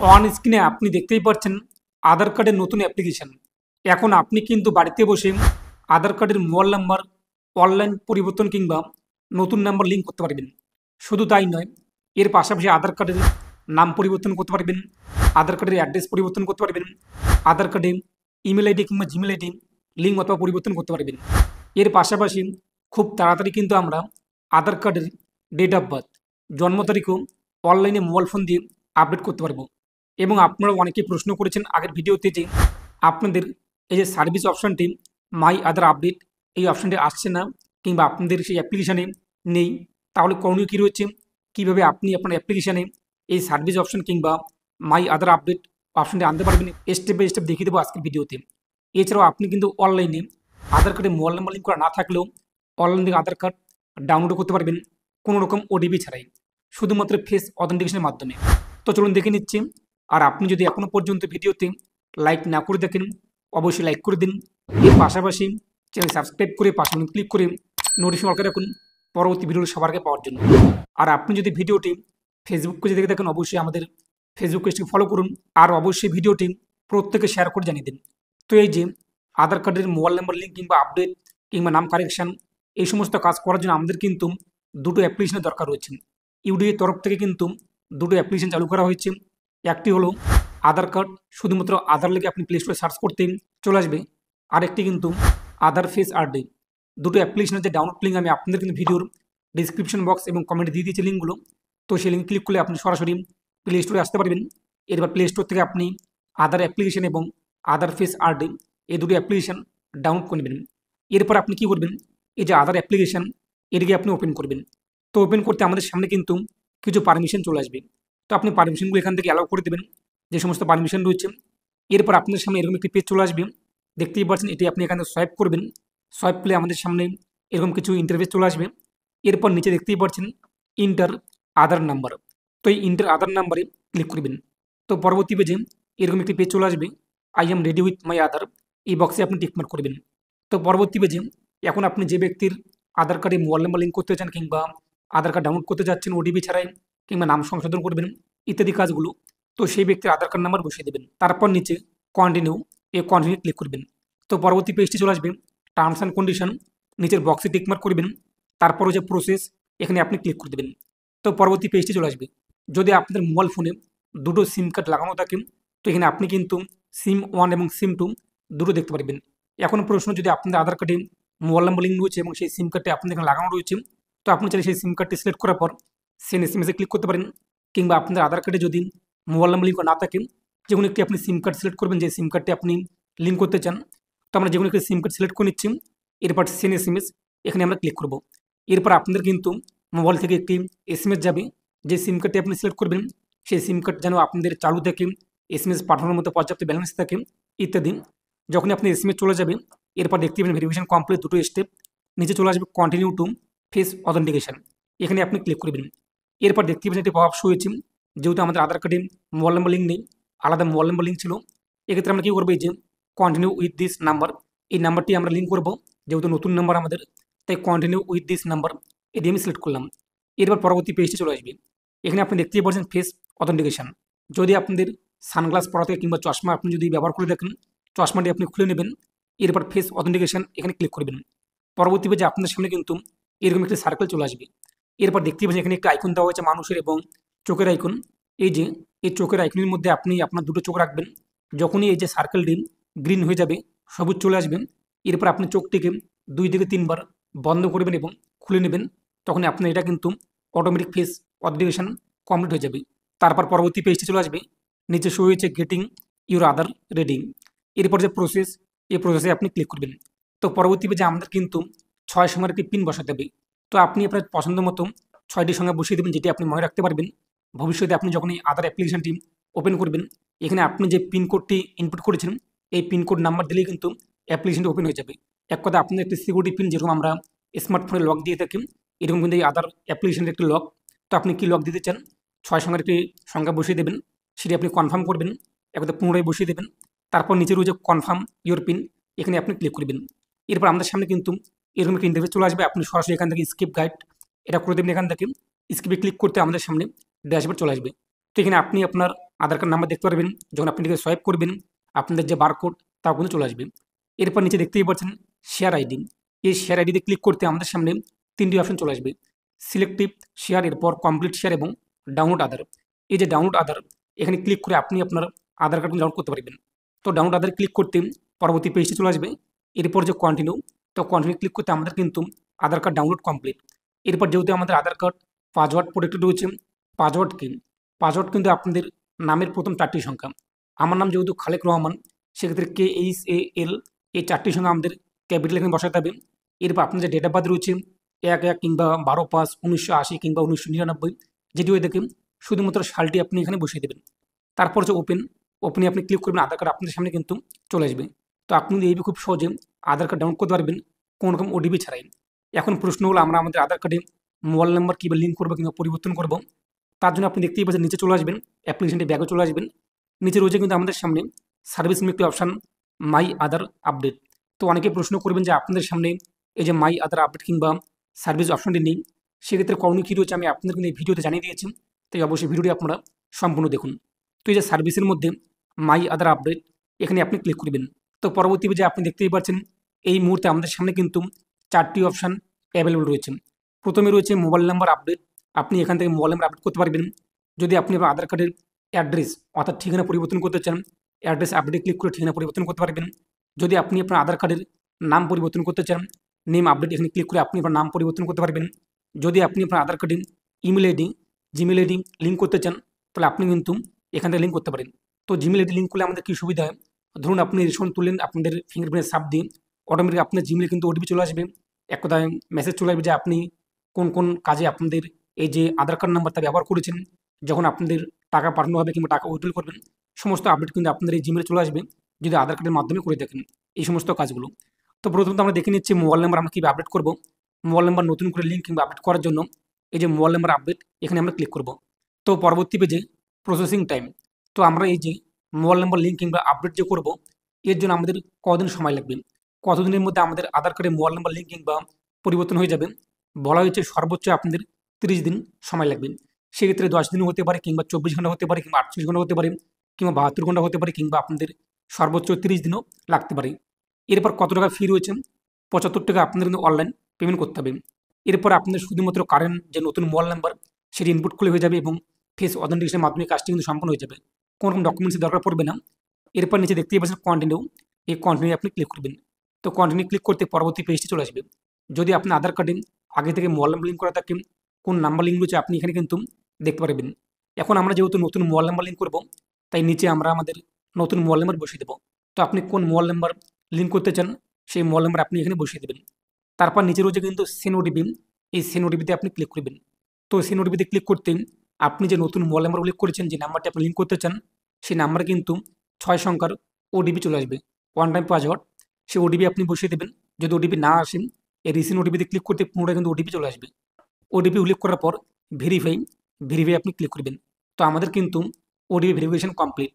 On স্ক্রিনে আপনি দেখতেই পাচ্ছেন আধার কার্ডের নতুন অ্যাপ্লিকেশন। এখন আপনি কিন্তু বাড়িতে বসে আধার কার্ডের মোবাইল নাম্বার অনলাইন পরিবর্তন কিংবা নতুন নাম্বার লিঙ্ক করতে পারবেন। শুধু তাই নয়, এর পাশাপাশি আধার কার্ডের নাম পরিবর্তন করতে পারবেন, আধার কার্ডের অ্যাড্রেস পরিবর্তন করতে পারবেন, আধার কার্ডে ইমেল আইডি কিংবা জিমেল আইডি লিঙ্ক অথবা পরিবর্তন করতে পারবেন। এর পাশাপাশি খুব তাড়াতাড়ি কিন্তু আমরা আধার কার্ডের ডেট অফ বার্থ, জন্ম তারিখও অনলাইনে মোবাইল ফোন দিয়ে আপডেট করতে পারবো। এবং আপনারা অনেকেই প্রশ্ন করেছেন আগের ভিডিওতে যে আপনাদের এই যে সার্ভিস অপশানটি মাই আধার আপডেট, এই অপশানটি আসছে না কিংবা আপনাদের সেই অ্যাপ্লিকেশানে নেই, তাহলে করণীয় কী রয়েছে, কীভাবে আপনি আপনার অ্যাপ্লিকেশানে এই সার্ভিস অপশান কিংবা মাই আধার আপডেট অপশানটি আনতে পারবেন, স্টেপ বাই স্টেপ দেখিয়ে দেবো আজকের ভিডিওতে। এছাড়াও আপনি কিন্তু অনলাইনে আধার কার্ডে মোবাইল নাম্বার লিঙ্ক করা না থাকলেও অনলাইন থেকে আধার কার্ড ডাউনলোড করতে পারবেন কোনো রকম ওটিপি ছাড়াই, শুধুমাত্র ফেস অথেন্টিকেশনের মাধ্যমে। তো চলুন দেখে নিচ্ছি। আর আপনি যদি এখনও পর্যন্ত ভিডিওতে লাইক না করে দেখেন, অবশ্যই লাইক করে দিন। এর পাশাপাশি চ্যানেল সাবস্ক্রাইব করে পাশে ক্লিক করে নোটিফিকেশন অল করে রাখুন পরবর্তী ভিডিওটি সবার আগে পাওয়ার জন্য। আর আপনি যদি ভিডিওটি ফেসবুক পেজে দেখে দেখেন, অবশ্যই আমাদের ফেসবুক পেজটিকে ফলো করুন আর অবশ্যই ভিডিওটি প্রত্যেকে শেয়ার করে জানিয়ে দিন। তো এই যে আধার কার্ডের মোবাইল নাম্বার লিঙ্ক কিংবা আপডেট কিংবা নাম কারেকশান, এই সমস্ত কাজ করার জন্য আমাদের কিন্তু দুটো অ্যাপ্লিকেশনের দরকার রয়েছে। ইউডিএর তরফ থেকে কিন্তু দুটো অ্যাপ্লিকেশন চালু করা হয়েছে। একটি হলো আধার কার্ড, শুধুমাত্র আধার লেগে আপনি প্লে স্টোরে সার্চ করতে চলে আসবে। আরেকটি কিন্তু আধার ফেস আরডি। দুটো অ্যাপ্লিকেশনের যে ডাউনলোড লিঙ্ক আমি আপনাদের কিন্তু ভিডিওর ডিসক্রিপশন বক্স এবং কমেন্টে দিয়ে দিয়েছি লিঙ্কগুলো। তো সেই লিঙ্ক ক্লিক করলে আপনি সরাসরি প্লে স্টোরে আসতে পারবেন। এরপর প্লে স্টোর থেকে আপনি আধার অ্যাপ্লিকেশন এবং আধার ফেস আরডি এই দুটো অ্যাপ্লিকেশন ডাউনলোড করে নেবেন। এরপর আপনি কী করবেন, এই যে আধার অ্যাপ্লিকেশন এটিকে আপনি ওপেন করবেন। তো ওপেন করতে আমাদের সামনে কিন্তু কিছু পারমিশন চলে আসবে। তো আপনি পারমিশনগুলো এখান থেকে অ্যালাউ করে দেবেন, যে সমস্ত পারমিশন রয়েছে। এরপর আপনাদের সামনে এরকম একটি পেজ চলে আসবে, দেখতেই পাচ্ছেন। এটি আপনি এখানে সোয়াইপ করবেন। সোয়াইপ করলে আমাদের সামনে এরকম কিছু ইন্টারফেস চলে আসবে। এরপর নিচে দেখতেই পাচ্ছেন ইন্টার আধার নাম্বার। তো এই ইন্টার আধার নাম্বারে ক্লিক করবেন। তো পরবর্তী পেজে এরকম একটি পেজ চলে আসবে, I am ready with my Aadhaar, এই বক্সে আপনি টিকমার্ক করবেন। তো পরবর্তী পেজে এখন আপনি যে ব্যক্তির আধার কার্ডে মোবাইল নাম্বার লিঙ্ক করতে চান কিংবা আধার কার্ড ডাউনলোড করতে যাচ্ছেন ওটিপি ছাড়াই, কিংবা নাম সংশোধন করবেন ইত্যাদি কাজগুলো, তো সেই ব্যক্তির আধার কার্ড নাম্বার বসিয়ে দেবেন। তারপর নিচে কন্টিনিউ, এই কন্টিনিউ ক্লিক করবেন। তো পরবর্তী পেজটি চলে আসবে টার্মস অ্যান্ড কন্ডিশন, নিচের বক্সে টিকমার্ক করবেন। তারপরে যে প্রসেস, এখানে আপনি ক্লিক করে দেবেন। তো পরবর্তী পেজটি চলে আসবে। যদি আপনাদের মোবাইল ফোনে দুটো সিম কার্ড লাগানো থাকে, তো এখানে আপনি কিন্তু সিম 1 এবং সিম 2 দুটো দেখতে পারবেন। এখন প্রশ্ন, যদি আপনাদের আধার কার্ডে মোবাইল নাম্বার লিঙ্ক রয়েছে এবং সেই সিম কার্ডটি আপনাদের এখানে লাগানো রয়েছে, তো আপনি চাইলে সেই সিম কার্ডটি সিলেক্ট করার পর সেন্ড এসএমএসে ক্লিক করতে পারেন। কিংবা আপনাদের আধার কার্ডে যদি মোবাইল নাম্বার লিঙ্ক না থাকে, যে কোনো একটি আপনি সিম কার্ড সিলেক্ট করবেন, যে সিম কার্ডটি আপনি লিঙ্ক করতে চান। তো আমরা যে কোনো একটি সিম কার্ড সিলেক্ট করে নিচ্ছি। এরপর সেন্ড এসএমএস, এখানে আমরা ক্লিক করব। এরপর আপনাদের কিন্তু মোবাইল থেকে একটি এসএমএস যাবে, যে সিম কার্ডটি আপনি সিলেক্ট করবেন সেই সিম কার্ড যেন আপনাদের চালু থাকে, এসএমএস পাঠানোর মতো পর্যাপ্ত ব্যালেন্স থাকে ইত্যাদি। যখনই আপনি এসএমএস চলে যাবে, এরপর দেখতে পাবেন ভেরিফিকেশন কমপ্লিট, দুটো স্টেপ। নিচে চলে আসবে কন্টিনিউ টু ফেস অথেন্টিকেশন, এখানে আপনি ক্লিক করবেন। এরপর দেখতে পাবেন একটি পপআপ শো হয়েছে। যেহেতু আমাদের আধার কার্ডে মোবাইল নাম্বার লিঙ্ক নেই, আলাদা মোবাইল নাম্বার লিঙ্ক ছিল, এক্ষেত্রে আমরা কী করবো, এই যে কন্টিনিউ উইথ দিস নাম্বার, এই নাম্বারটি আমরা লিঙ্ক করবো। যেহেতু নতুন নাম্বার আমাদের, তাই কন্টিনিউ উইথ দিস নাম্বার এটি আমি সিলেক্ট করলাম। এরপর পরবর্তী পেজটি চলে আসবে। এখানে আপনি দেখতেই পাচ্ছেন ফেস অথেন্টিকেশন। যদি আপনাদের সানগ্লাস পরা থাকে কিংবা চশমা আপনি যদি ব্যবহার করে দেখেন, চশমাটি আপনি খুলে নেবেন। এরপর ফেস অথেন্টিকেশন এখানে ক্লিক করবেন। পরবর্তী পেজে আপনাদের সামনে কিন্তু এরকম একটি সার্কেল চলে আসবে। এরপর দেখতে পাচ্ছেন এখানে একটি আইকন দেওয়া হয়েছে মানুষের এবং চোখের আইকন। এই যে এই চোখের আইকনের মধ্যে আপনি আপনার দুটো চোখ রাখবেন। যখনই এই যে সার্কেলটি গ্রিন হয়ে যাবে, সবুজ চলে আসবেন, এরপর আপনি চোখটিকে 2 থেকে 3 বার বন্ধ করবেন এবং খুলে নেবেন। তখন আপনার এটা কিন্তু অটোমেটিক ফেস অথেন্টিকেশন কমপ্লিট হয়ে যাবে। তারপর পরবর্তী পেজটি চলে আসবে। নিচে শো হয়েছে গেটিং ইউর আধার রেডি। এরপর যে প্রসেস, এই প্রসেসে আপনি ক্লিক করবেন। তো পরবর্তী পেজে আমাদের কিন্তু 6 সংখ্যার একটি পিন বসাতে হবে। তো আপনি আপনার পছন্দ মতো 6টি সংখ্যা বসিয়ে দেবেন, যেটি আপনি মনে রাখতে পারবেন। ভবিষ্যতে আপনি যখন এই আধার অ্যাপ্লিকেশনটি ওপেন করবেন, এখানে আপনি যে পিনকোডটি ইনপুট করেছেন, এই পিনকোড নাম্বার দিলেই কিন্তু অ্যাপ্লিকেশনটি ওপেন হয়ে যাবে। এক কথা আপনার একটি সিকিউরিটি পিন, যেরকম আমরা স্মার্টফোনে লক দিয়ে থাকি, এরকম কিন্তু এই আধার অ্যাপ্লিকেশনের একটি লক। তো আপনি কি লক দিতে চান, 6 সংখ্যার একটি সংখ্যা বসিয়ে দেবেন, সেটি আপনি কনফার্ম করবেন, একদম পুনরায় বসিয়ে দেবেন। তারপর নিচের যে কনফার্ম ইউর পিন, এখানে আপনি ক্লিক করবেন। এরপর আমাদের সামনে কিন্তু এরকম একটা ইন্টারফেস চলে আসবে। আপনি সরাসরি এখান থেকে স্কিপ গাইড এটা করে দেবেন। এখান থেকে স্কিপে ক্লিক করতে আমাদের সামনে ড্যাশবোর্ড চলে আসবে। তো এখানে আপনি আপনার আধার কার্ড নাম্বার দেখতে পারবেন। যখন আপনি এটাকে সোয়াইপ করবেন, আপনাদের যে বারকোড তাও কিন্তু চলে আসবে। এরপর নিচে দেখতেই পাচ্ছেন শেয়ার আইডি। এই শেয়ার আইডিতে ক্লিক করতে আমাদের সামনে 3টি অপশন চলে আসবে। সিলেক্টিভ শেয়ার, এরপর কমপ্লিট শেয়ার এবং ডাউনলোড আধার। এই যে ডাউনলোড আধার, এখানে ক্লিক করে আপনি আপনার আধার কার্ড ডাউনলোড করতে পারবেন। তো ডাউনলোড আধার ক্লিক করতে পরবর্তী পেজটি চলে আসবে। এরপর যে কন্টিনিউ, তো কন্টিনিউ ক্লিক করতে আমাদের কিন্তু আধার কার্ড ডাউনলোড কমপ্লিট। এরপর যেহেতু আমাদের আধার কার্ড পাসওয়ার্ড প্রোটেক্টেড রয়েছে, পাসওয়ার্ড কি, পাসওয়ার্ড কিন্তু আপনাদের নামের প্রথম 4টি সংখ্যা। আমার নাম যেহেতু খালেক রহমান, সেক্ষেত্রে KHAL এই 4টি সংখ্যা আমাদের ক্যাপিটাল এখানে বসাতে হবে। এরপর আপনার যে ডেট অফ বার্থ রয়েছে 1-1 কিংবা 12-5-1980 কিংবা 1999, যেটি হয়ে থাকে শুধুমাত্র সালটি আপনি এখানে বসিয়ে দেবেন। তারপর যে ওপেনে আপনি ক্লিক করবেন, আধার কার্ড আপনাদের সামনে কিন্তু চলে আসবে। তো আপনি এইভাবে খুব সহজে আধার কার্ড ডাউনলোড করতে পারবেন কোনো রকম ওটিপি ছাড়াই। এখন প্রশ্ন হলো, আমরা আমাদের আধার কার্ডে মোবাইল নাম্বার কীভাবে লিঙ্ক করবো কিংবা পরিবর্তন করবো। তার জন্য আপনি দেখতেই পাচ্ছেন নিচে চলে আসবেন, অ্যাপ্লিকেশনটি ব্যাগে চলে আসবেন। নিচে রয়েছে কিন্তু আমাদের সামনে সার্ভিস একটি অপশান, মাই আধার আপডেট। তো অনেকে প্রশ্ন করবেন যে আপনাদের সামনে এই যে মাই আধার আপডেট কিংবা সার্ভিস অপশনটি নেই, সেক্ষেত্রে করণীয় কী রয়েছে আমি আপনাদের কিন্তু এই ভিডিওতে জানিয়ে দিয়েছি। তাই অবশ্যই ভিডিওটি আপনারা সম্পূর্ণ দেখুন। তো এই যে সার্ভিসের মধ্যে মাই আধার আপডেট, এখানে আপনি ক্লিক করবেন। তো পরবর্তী যে আপনি দেখতেই পাচ্ছেন এই মুহূর্তে আমাদের সামনে কিন্তু 4টি অপশান অ্যাভেলেবল রয়েছে। প্রথমে রয়েছে মোবাইল নাম্বার আপডেট। আপনি এখান থেকে মোবাইল নাম্বার আপডেট করতে পারবেন। যদি আপনি আপনার আধার কার্ডের অ্যাড্রেস অর্থাৎ ঠিকানা পরিবর্তন করতে চান, অ্যাড্রেস আপডেটে ক্লিক করে ঠিকানা পরিবর্তন করতে পারবেন। যদি আপনি আপনার আধার কার্ডের নাম পরিবর্তন করতে চান, নেম আপডেট এখানে ক্লিক করে আপনি আপনার নাম পরিবর্তন করতে পারবেন। যদি আপনি আপনার আধার কার্ডে email ID, Gmail ID link করতে চান, তাহলে আপনি কিন্তু এখান থেকে লিঙ্ক করতে পারেন। তো জিমেল আইডি লিঙ্ক করলে আমাদের কী সুবিধা হয়, ধরুন আপনি রেশন তুললেন আপনাদের ফিঙ্গারপ্রিন্টের ছাপ দিয়ে, অটোমেটিক আপনার জিমেলে কিন্তু ওটিপি চলে আসবে। এক কথায় মেসেজ চলে আসবে যে আপনি কোন কোন কাজে আপনাদের এই যে আধার কার্ড নাম্বারটা ব্যবহার করেছেন, যখন আপনাদের টাকা পাঠানো হবে কিংবা টাকা উইথড্রল করবেন, সমস্ত আপডেট কিন্তু আপনাদের এই জিমেলে চলে আসবে যদি আধার কার্ডের মাধ্যমে করে থাকেন এই সমস্ত কাজগুলো। তো প্রথমত আমরা দেখে নিচ্ছি মোবাইল নাম্বার আমরা কীভাবে আপডেট করব। মোবাইল নাম্বার নতুন করে লিঙ্ক কিংবা আপডেট করার জন্য এই যে মোবাইল নাম্বার আপডেট, এখানে আমরা ক্লিক করব। তো পরবর্তী পেজে প্রসেসিং টাইম। তো আমরা এই যে মোবাইল নাম্বার লিঙ্ক কিংবা আপডেট যে করব, এর জন্য আমাদের কদিন সময় লাগবে, কতদিনের মধ্যে আমাদের আধার কার্ডে মোবাইল নাম্বার লিঙ্ক কিংবা পরিবর্তন হয়ে যাবে। বলা হয়েছে সর্বোচ্চ আপনাদের 30 দিন সময় লাগবে। সেক্ষেত্রে 10 দিনও হতে পারে কিংবা 24 ঘন্টা হতে পারে কিংবা 48 ঘন্টা হতে পারে কিংবা 72 ঘন্টা হতে পারে কিংবা আপনাদের সর্বোচ্চ 30 দিনও লাগতে পারে। এরপর কত টাকা ফি রয়েছে, 75 টাকা আপনাদের কিন্তু অনলাইন পেমেন্ট করতে হবে। এরপর আপনাদের শুধুমাত্র কারেন্ট যে নতুন মোবাইল নাম্বার সেটি ইনপুট করলে হয়ে যাবে এবং ফেস অথেন্টিকেশনের মাধ্যমে কাজটি কিন্তু সম্পন্ন হয়ে যাবে, কোনো রকম ডকুমেন্টসের দরকার পড়বে না। এরপর নিচে দেখতেই পাচ্ছেন কন্টিনিউ, এই কন্টিনিউ আপনি ক্লিক করবেন। তো কন্টিনিউ ক্লিক করতে পরবর্তী পেজটি চলে আসবে। যদি আপনার আধার কার্ডে আগে থেকে মোবাইল নাম্বার লিঙ্ক করা থাকে, কোন নাম্বার লিঙ্ক রয়েছে আপনি এখানে কিন্তু দেখতে পারবেন। এখন আমরা যেহেতু নতুন মোবাইল নাম্বার লিঙ্ক করব, তাই নিচে আমরা আমাদের নতুন মোবাইল নাম্বার বসিয়ে দেবো। তো আপনি কোন মোবাইল নাম্বার লিঙ্ক করতে চান সেই মোবাইল নাম্বার আপনি এখানে বসিয়ে দেবেন। তারপর নিচে রয়েছে কিন্তু সেন্ড ওটিপি, এই সেন্ড ওটিপিতে আপনি ক্লিক করবেন। তো সেন্ড ওটিপিতে ক্লিক করতে আপনি যে নতুন মোবাইল নাম্বার উল্লেখ করেছেন, যে নাম্বারটি আপনি লিঙ্ক করতে চান, সেই নাম্বারে কিন্তু 6 সংখ্যার ওটিপি চলে আসবে, ওয়ান টাইম পাসওয়ার্ড। সেই ওটিপি আপনি বসিয়ে দেবেন। যদি ওটিপি না আসেন, এই রিসেন্ট ওটিপিতে ক্লিক করতে পুনরায় কিন্তু ওটিপি চলে আসবে। ওটিপি উল্লেখ করার পর ভেরিফাই আপনি ক্লিক করবেন। তো আমাদের কিন্তু ওটিপি ভেরিফিকেশন কমপ্লিট।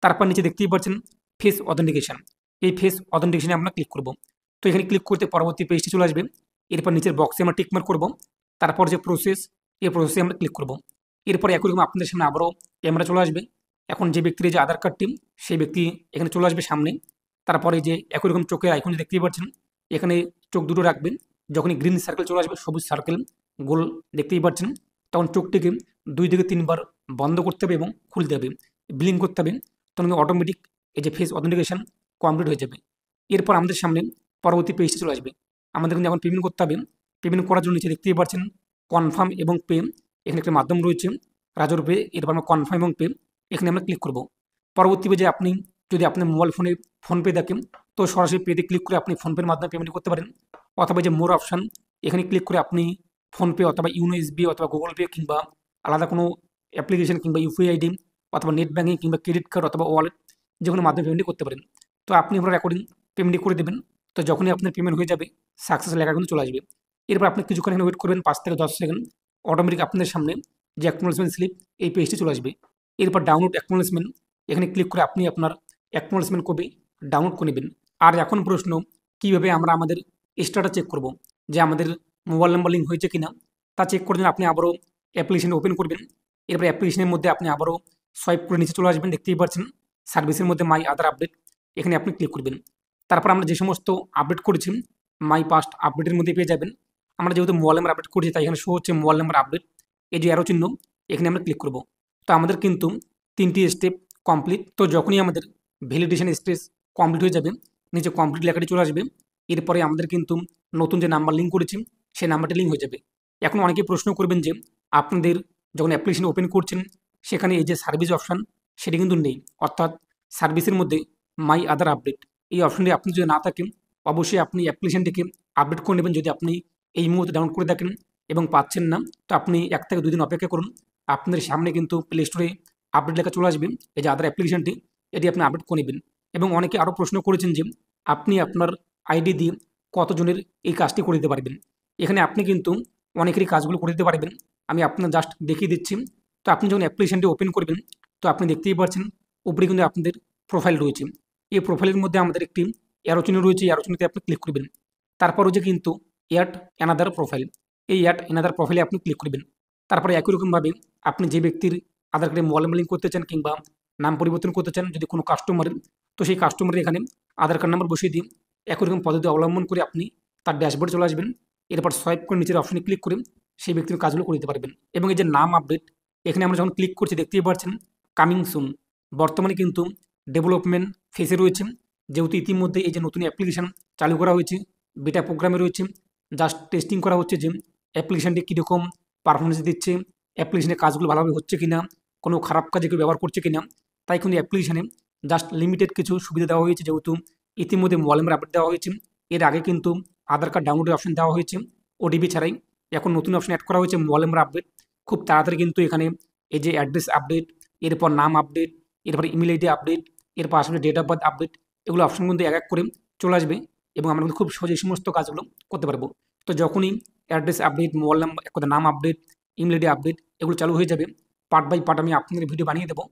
তারপর নিচে দেখতেই পাচ্ছেন ফেস অথেন্টিকেশন, এই ফেস অথেন্টিকেশনে আমরা ক্লিক করব। তো এখানে ক্লিক করতে পরবর্তী পেজটি চলে আসবে। এরপর নিচের বক্সে আমরা টিক মার্ক করব। তারপর যে প্রসেস, এই প্রসেসে আমরা ক্লিক করব। এরপর একই রকম আপনাদের সামনে আবারও ক্যামেরা চলে আসবে। এখন যে ব্যক্তির যে আধার কার্ডটি, সেই ব্যক্তি এখানে চলে আসবে সামনে। তারপরে যে একই রকম চোখের আইকন দেখতেই পাচ্ছেন, এখানে চোখ দুটো রাখবেন। যখনই গ্রিন সার্কেল চলে আসবে, সবুজ সার্কেল গোল দেখতেই পাচ্ছেন, তখন চোখটিকে 2 থেকে 3 বার বন্ধ করতে হবে এবং খুলতে হবে, ব্লিঙ্ক করতে হবে। তখন অটোমেটিক এই যে ফেস অথেন্টিকেশন কমপ্লিট হয়ে যাবে। এরপর আমাদের সামনে পরবর্তী পেজটি চলে আসবে। আমাদের কিন্তু এখন পেমেন্ট করতে হবে। পেমেন্ট করার জন্য নিচে দেখতেই পাচ্ছেন কনফার্ম এবং পে, এখানে একটা মাধ্যম রয়েছে রাজুর পে। এরপর আমরা কনফার্ম এবং পে এখানে আমরা ক্লিক করব। পরবর্তী পেজে আপনি যদি আপনার মোবাইল ফোনে ফোনপে দেখেন, তো সরাসরি পেতে ক্লিক করে আপনি ফোনপের মাধ্যমে পেমেন্ট করতে পারেন। অথবা যে মোর অপশান, এখানে ক্লিক করে আপনি ফোনপে অথবা ইউনো এসবিআই অথবা গুগল পে কিংবা আলাদা কোনো অ্যাপ্লিকেশন কিংবা ইউপিআই আইডি অথবা নেট ব্যাঙ্কিং কিংবা ক্রেডিট কার্ড অথবা ওয়ালেট যে কোনো মাধ্যমে পেমেন্ট করতে পারেন। তো আপনি আপনার রেকর্ডিং পেমেন্ট করে দেবেন। তো যখনই আপনার পেমেন্ট হয়ে যাবে, সাকসেস লেখা কিন্তু চলে আসবে। এরপর আপনি কিছুক্ষণ এখানে ওয়েট করবেন, 5 থেকে 10 সেকেন্ড। অটোমেটিক আপনাদের সামনে যে অ্যাকনোলেজমেন্ট স্লিপ, এই পেজটি চলে আসবে। এরপর ডাউনলোড অ্যাকনোলেজমেন্ট, এখানে ক্লিক করে আপনি আপনার অ্যাকনোলেজমেন্ট কপি ডাউনলোড করে নেবেন। আর এখন প্রশ্ন, কীভাবে আমরা আমাদের স্ট্যাটাস চেক করব, যে আমাদের মোবাইল নাম্বার লিঙ্ক হয়েছে কিনা তা চেক করার জন্য আপনি আবারও অ্যাপ্লিকেশন ওপেন করবেন। এরপর অ্যাপ্লিকেশনের মধ্যে আপনি আবারও সোয়াইপ করে নিচে চলে আসবেন, দেখতেই পাচ্ছেন সার্ভিসের মধ্যে মাই আধার আপডেট, এখানে আপনি ক্লিক করবেন। তারপর আমরা যে সমস্ত আপডেট করেছি মাই পাস্ট আপডেটের মধ্যে পেয়ে যাবেন। আমরা যেহেতু মোবাইল নাম্বার আপডেট করেছি তাই এখানে শো হচ্ছে মোবাইল নাম্বার আপডেট, এই যে অ্যারো চিহ্ন, এখানে আমরা ক্লিক করব। তো আমাদের কিন্তু 3টি স্টেপ কমপ্লিট। তো যখনই আমাদের ভ্যালিডেশন স্টেজ কমপ্লিট হয়ে যাবে, নিচে কমপ্লিট লেখাটি চলে আসবে, এরপরে আমাদের কিন্তু নতুন যে নাম্বার লিঙ্ক করেছি সেই নাম্বারটি লিঙ্ক হয়ে যাবে। এখন অনেকে প্রশ্ন করবেন যে আপনাদের যখন অ্যাপ্লিকেশন ওপেন করছেন সেখানে এই যে সার্ভিস অপশান সেটি কিন্তু নেই, অর্থাৎ সার্ভিসের মধ্যে মাই আধার আপডেট এই অপশনটি আপনি যদি না থাকেন অবশ্যই আপনি অ্যাপ্লিকেশনটিকে আপডেট করে নেবেন। যদি আপনি এই মুহূর্তে ডাউনলোড করে থাকেন এবং পাচ্ছেন না, তো আপনি 1 থেকে 2 দিন অপেক্ষা করুন, আপনাদের সামনে কিন্তু প্লে স্টোরে আপডেট লেখা চলে আসবে। এই যে আধার অ্যাপ্লিকেশনটি, এটি আপনি আপডেট করে নেবেন। এবং অনেকে আরও প্রশ্ন করেছেন যে আপনি আপনার আইডি দিয়ে কতজনের এই কাজটি করে দিতে পারবেন। এখানে আপনি কিন্তু অনেকেরই কাজগুলো করে দিতে পারবেন, আমি আপনার জাস্ট দেখিয়ে দিচ্ছি। তো আপনি যখন অ্যাপ্লিকেশনটি ওপেন করবেন তো আপনি দেখতেই পাচ্ছেন উপরে কিন্তু আপনাদের প্রোফাইল রয়েছে। এই প্রোফাইলের মধ্যে আমাদের একটি অ্যারো চিহ্ন রয়েছে, এই অ্যারো চিহ্নতে আপনি ক্লিক করবেন। তারপর হচ্ছে কিন্তু অ্যাড অ্যানাদার প্রোফাইল, এই অ্যাড অ্যানাদার প্রোফাইলে আপনি ক্লিক করবেন। তারপরে একই রকমভাবে আপনি যে ব্যক্তির আধার কার্ডে মোবাইল নাম্বার লিঙ্ক করতে চান কিংবা নাম পরিবর্তন করতে চান যদি কোনো কাস্টমারের, তো সেই কাস্টমারের এখানে আধার কার্ড নাম্বার বসিয়ে দিয়ে একই রকম পদ্ধতি অবলম্বন করে আপনি তার ড্যাশবোর্ডে চলে আসবেন। এরপর সোয়াইপ করে নিচের অপশনে ক্লিক করে সেই ব্যক্তির কাজগুলো করে দিতে পারবেন। এবং এই যে নাম আপডেট, এখানে আমরা যখন ক্লিক করছি দেখতেই পাচ্ছেন কামিং সুন, বর্তমানে কিন্তু ডেভেলপমেন্ট ফেসে রয়েছে। যেহেতু ইতিমধ্যে এই যে নতুন অ্যাপ্লিকেশান চালু করা হয়েছে, বেটা প্রোগ্রামে রয়েছে, জাস্ট টেস্টিং করা হচ্ছে যে অ্যাপ্লিকেশানটি কীরকম পারফরমেন্স দিচ্ছে, অ্যাপ্লিকেশনের কাজগুলো ভালোভাবে হচ্ছে কিনা, কোনো খারাপ কাজে কেউ ব্যবহার করছে কিনা। তাই কিন্তু অ্যাপ্লিকেশানে জাস্ট লিমিটেড কিছু সুবিধা দেওয়া হয়েছে, যেহেতু ইতিমধ্যে মোবাইল নাম্বার আপডেট দেওয়া হয়েছে। এর আগে কিন্তু আধার কার্ড ডাউনলোডের অপশন দেওয়া হয়েছে ওটিপি ছাড়াই, এখন নতুন অপশন অ্যাড করা হয়েছে মোবাইল নাম্বার আপডেট। খুব তাড়াতাড়ি কিন্তু এখানে এই যে অ্যাড্রেস আপডেট, এরপর নাম আপডেট, এরপর ইমেল আইডি আপডেট, এরপর আসলে ডেট অফ বার্থ আপডেট, এগুলো অপশন কিন্তু এক এক করে চলে আসবে এবং আমরা কিন্তু খুব সহজে সমস্ত কাজগুলো করতে পারবো। তো যখনই অ্যাড্রেস আপডেট, মোবাইল নাম্বার, এক কথা নাম আপডেট, ইমেল আইডি আপডেট এগুলো চালু হয়ে যাবে, পার্ট বাই পার্ট আমি আপনাদের ভিডিও বানিয়ে দেবো।